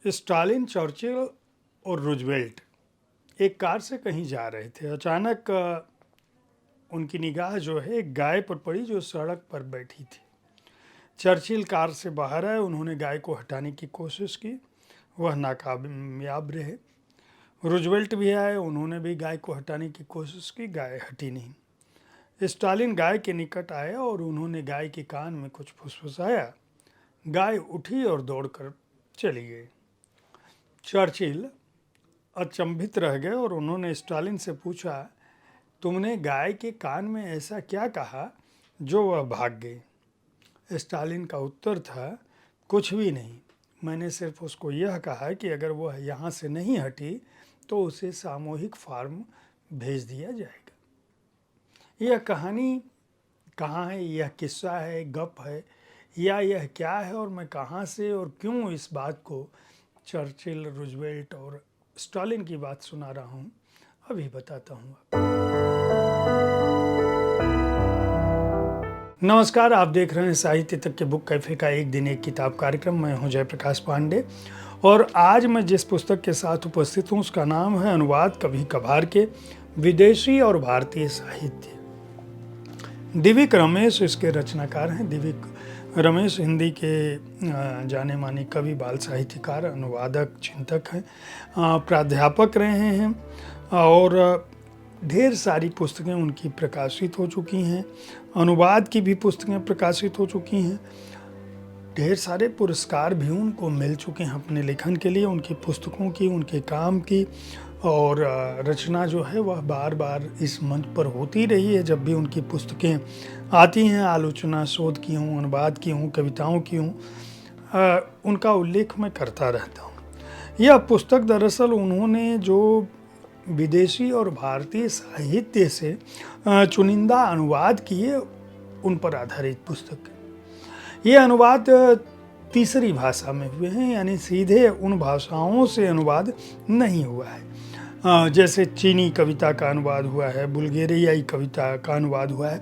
Stalin, Churchill और Roosevelt एक car से कहीं जा रहे थे। अचानक उनकी निगाह जो है एक गाय पर पड़ी जो सड़क पर बैठी थी। चर्चिल कार से बाहर आए, उन्होंने गाय को हटाने की कोशिश की, वह नाकामयाब रहे। रूजवेल्ट भी आए, उन्होंने भी गाय को हटाने की कोशिश की, गाय हटी नहीं। स्टालिन गाय के निकट आए और उन्होंने गाय के कान में कुछ फुसफुसाया। गाय उठी और दौड़कर चली गई। चर्चिल अचंभित रह गए और उन्होंने स्टालिन से पूछा, तुमने गाय के कान में ऐसा क्या कहा जो वह भाग गई? स्टालिन का उत्तर था, कुछ भी नहीं, मैंने सिर्फ उसको यह कहा कि अगर वह यहाँ से नहीं हटी तो उसे सामूहिक फार्म भेज दिया जाएगा। यह कहानी कहाँ है, यह किस्सा है, गप है, या यह क्या है और मैं कहाँ से और क्यों इस बात को चर्चिल, रूजवेल्ट और स्टालिन की बात सुना रहा हूँ, अभी बताता हूँ। नमस्कार, आप देख रहे हैं साहित्य तक के बुक कैफे का एक दिन एक किताब कार्यक्रम। मैं हूं जयप्रकाश पांडे और आज मैं जिस पुस्तक के साथ उपस्थित हूं उसका नाम है अनुवाद कभी कभार के विदेशी और भारतीय साहित्य। दिव्यक रमेश इसके रचनाकार हैं। दिव्यक रमेश हिंदी के जाने माने कवि, बाल साहित्यकार, अनुवादक, चिंतक हैं, प्राध्यापक रहे हैं और ढेर सारी पुस्तकें उनकी प्रकाशित हो चुकी हैं। अनुवाद की भी पुस्तकें प्रकाशित हो चुकी हैं। ढेर सारे पुरस्कार भी उनको मिल चुके हैं अपने लेखन के लिए, उनकी पुस्तकों की, उनके काम की, और रचना जो है वह बार बार इस मंच पर होती रही है। जब भी उनकी पुस्तकें आती हैं, आलोचना, शोध की हूँ, अनुवाद की हूँ, कविताओं की हूँ, उनका उल्लेख मैं करता रहता हूँ। यह पुस्तक दरअसल उन्होंने जो विदेशी और भारतीय साहित्य से चुनिंदा अनुवाद किए उन पर आधारित पुस्तक है। ये अनुवाद तीसरी भाषा में हुए हैं, यानी सीधे उन भाषाओं से अनुवाद नहीं हुआ है। जैसे चीनी कविता का अनुवाद हुआ है, बुल्गारियाई कविता का अनुवाद हुआ है,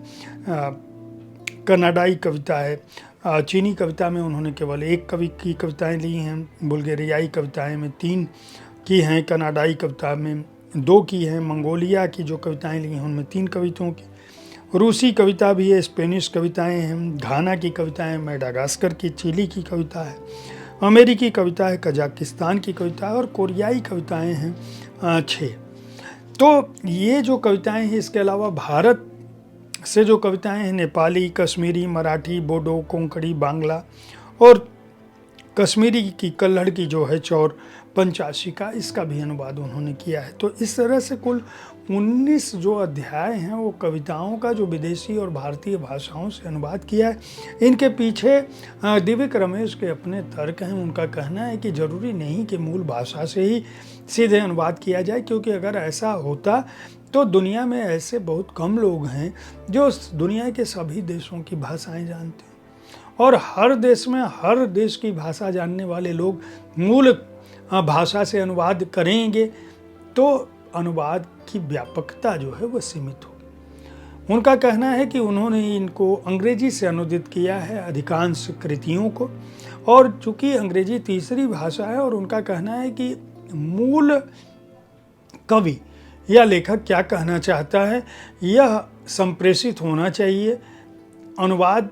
कनाडाई कविता है। चीनी कविता में उन्होंने केवल एक कवि की कविताएं ली हैं, बुल्गारियाई कविताएं में 3 की हैं, कनाडाई कविता में 2 की हैं, मंगोलिया की जो कविताएं ली हैं उनमें 3 कविताओं की, रूसी कविता भी है, स्पेनिश कविताएं हैं, घाना की कविताएं, मेडागास्कर की, चिली की कविता है, अमेरिकी कविता है, कजाकिस्तान की कविता है और कोरियाई कविताएं हैं 6। तो ये जो कविताएं हैं, इसके अलावा भारत से जो कविताएं हैं, नेपाली, कश्मीरी, मराठी, बोडो, कोंकणी, बांग्ला और कश्मीरी की कल्हड़ की जो है चौर पंचाशिका, इसका भी अनुवाद उन्होंने किया है। तो इस तरह से कुल 19 जो अध्याय हैं वो कविताओं का जो विदेशी और भारतीय भाषाओं से अनुवाद किया है। इनके पीछे दिव्यक रमेश के अपने तर्क हैं। उनका कहना है कि ज़रूरी नहीं कि मूल भाषा से ही सीधे अनुवाद किया जाए, क्योंकि अगर ऐसा होता तो दुनिया में ऐसे बहुत कम लोग हैं जो दुनिया के सभी देशों की भाषाएँ जानते हैं, और हर देश में हर देश की भाषा जानने वाले लोग मूल भाषा से अनुवाद करेंगे तो अनुवाद की व्यापकता जो है वह सीमित होगी। उनका कहना है कि उन्होंने इनको अंग्रेजी से अनुदित किया है अधिकांश कृतियों को, और चूंकि अंग्रेजी तीसरी भाषा है और उनका कहना है कि मूल कवि या लेखक क्या कहना चाहता है यह संप्रेषित होना चाहिए। अनुवाद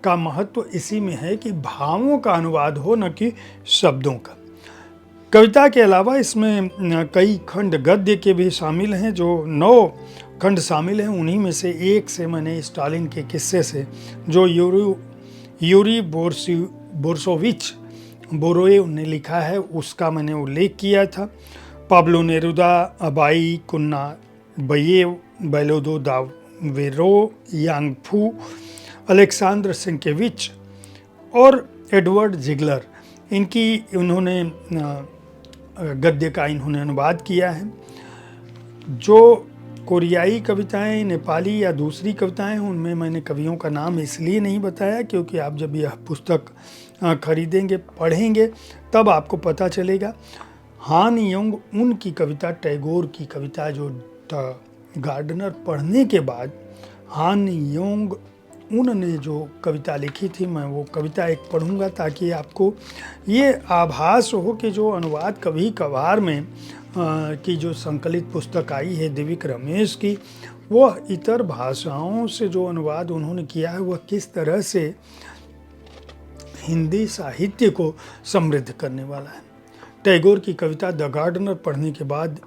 का महत्व इसी में है कि भावों का अनुवाद हो, न कि शब्दों का। कविता के अलावा इसमें कई खंड गद्य के भी शामिल हैं। जो 9 खंड शामिल हैं उन्हीं में से एक से मैंने स्टालिन के किस्से से, जो यूरी बोर्सोविच बोरोएव ने लिखा है, उसका मैंने उल्लेख किया था। पाब्लो नेरुदा, अबाई कुन्ना बयेव, बेलोदो दावेरो, यांगफू, अलेक्सांद्र सिंकेविच और एडवर्ड जिगलर, इनकी उन्होंने गद्य का इन्होंने अनुवाद किया है। जो कोरियाई कविताएं, नेपाली या दूसरी कविताएं, उनमें मैंने कवियों का नाम इसलिए नहीं बताया क्योंकि आप जब यह पुस्तक खरीदेंगे, पढ़ेंगे, तब आपको पता चलेगा। हान योंग उन की कविता, टैगोर की कविता जो द गार्डनर पढ़ने के बाद हान योंग उनने जो कविता लिखी थी, मैं वो कविता एक पढ़ूंगा ताकि आपको ये आभास हो कि जो अनुवाद कभी कभार में की जो संकलित पुस्तक आई है दिव्यक रमेश की, वह इतर भाषाओं से जो अनुवाद उन्होंने किया है वह किस तरह से हिंदी साहित्य को समृद्ध करने वाला है। टैगोर की कविता द गार्डनर पढ़ने के बाद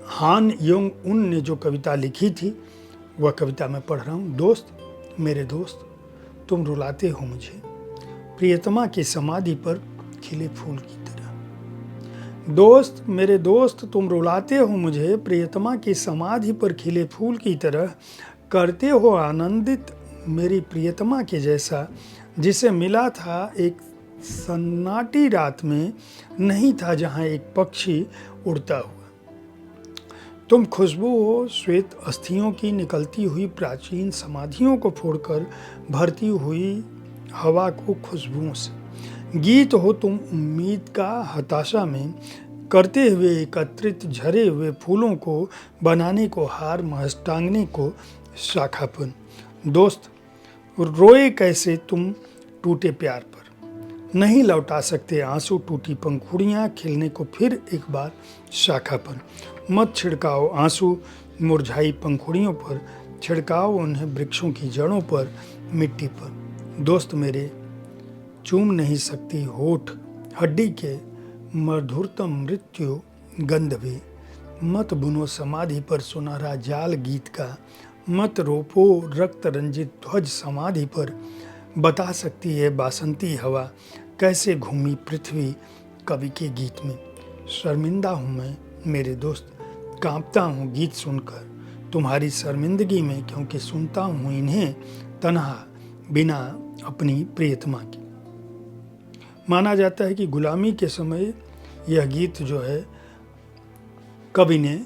हान योंग उन ने जो कविता लिखी थी वह कविता मैं पढ़ रहा हूँ। दोस्त मेरे दोस्त तुम रुलाते हो मुझे प्रियतमा की समाधि पर खिले फूल की तरह। दोस्त मेरे दोस्त तुम रुलाते हो मुझे प्रियतमा की समाधि पर खिले फूल की तरह। करते हो आनंदित मेरी प्रियतमा के जैसा, जिसे मिला था एक सन्नाटी रात में, नहीं था जहाँ एक पक्षी उड़ता हुआ। तुम खुशबू हो श्वेत अस्थियों की निकलती हुई प्राचीन समाधियों को फोड़कर भरती हुई हवा को खुशबुओं से। गीत हो तुम उम्मीद का हताशा में करते हुए एकत्रित झरे हुए फूलों को बनाने को हार, महज टांगने को शाखापन। दोस्त रोए कैसे तुम टूटे प्यार पर, नहीं लौटा सकते आंसू टूटी पंखुड़ियाँ खिलने को फिर एक बार शाखापन। मत छिड़काओ आंसू मुरझाई पंखुड़ियों पर, छिड़काओ उन्हें वृक्षों की जड़ों पर, मिट्टी पर। दोस्त मेरे चूम नहीं सकती होठ हड्डी के मधुरतम मृत्यु गंध भी। मत बुनो समाधि पर सुनहरा जाल गीत का, मत रोपो रक्त रंजित ध्वज समाधि पर। बता सकती है बासंती हवा कैसे घूमी पृथ्वी कवि के गीत में। शर्मिंदा हूँ मैं मेरे दोस्त, कांपता हूँ गीत सुनकर तुम्हारी शर्मिंदगी में, क्योंकि सुनता हूँ इन्हें तन्हा बिना अपनी प्रियतमा की। माना जाता है कि गुलामी के समय यह गीत जो है कवि ने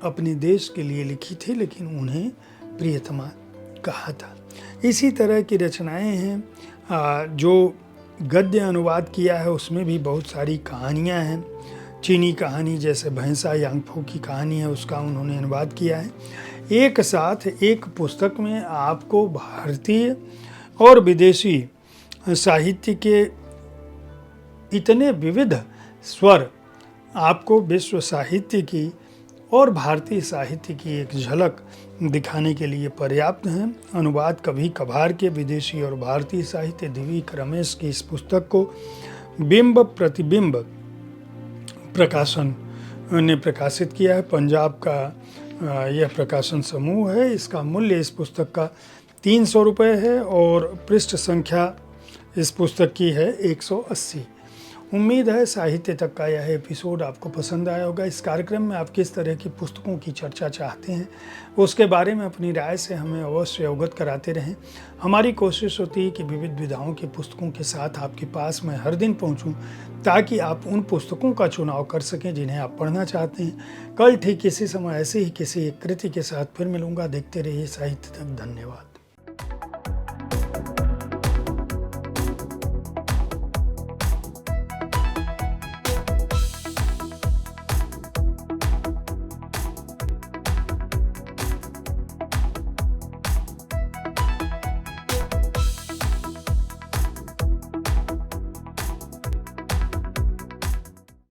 अपने देश के लिए लिखी थी, लेकिन उन्हें प्रियतमा कहा था। इसी तरह की रचनाएं हैं। जो गद्य अनुवाद किया है उसमें भी बहुत सारी कहानियां हैं। चीनी कहानी जैसे भैंसा यांगफू की कहानी है, उसका उन्होंने अनुवाद किया है। एक साथ एक पुस्तक में आपको भारतीय और विदेशी साहित्य के इतने विविध स्वर आपको विश्व साहित्य की और भारतीय साहित्य की एक झलक दिखाने के लिए पर्याप्त हैं। अनुवाद कभी कभार के विदेशी और भारतीय साहित्य दिव्यक रमेश की इस पुस्तक को बिंब प्रतिबिंब प्रकाशन ने प्रकाशित किया है। पंजाब का यह प्रकाशन समूह है। इसका मूल्य इस पुस्तक का 300 रुपये है और पृष्ठ संख्या इस पुस्तक की है 180। उम्मीद है साहित्य तक का यह एपिसोड आपको पसंद आया होगा। इस कार्यक्रम में आप किस तरह की पुस्तकों की चर्चा चाहते हैं उसके बारे में अपनी राय से हमें अवश्य अवगत कराते रहें। हमारी कोशिश होती है कि विविध विधाओं की पुस्तकों के साथ आपके पास मैं हर दिन पहुंचूं, ताकि आप उन पुस्तकों का चुनाव कर सकें जिन्हें आप पढ़ना चाहते हैं। कल ठीक इसी समय ऐसे ही किसी एक कृति के साथ फिर मिलूंगा। देखते रहिए साहित्य तक। धन्यवाद।